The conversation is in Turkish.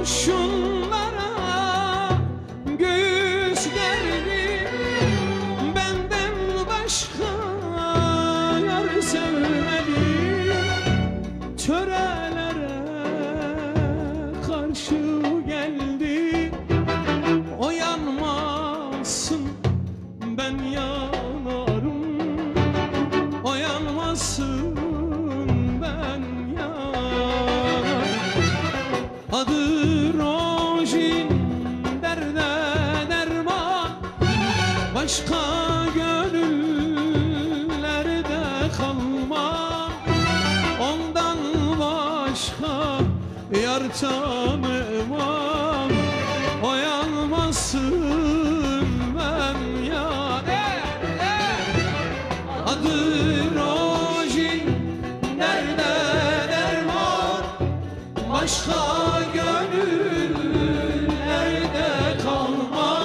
kurşunlara göğüs gerdi, benden başka yar sevmedi. Törelere karşı geldi, o yanmasın ben yanarım, o yanmasın ben yanarım. Adı Rojin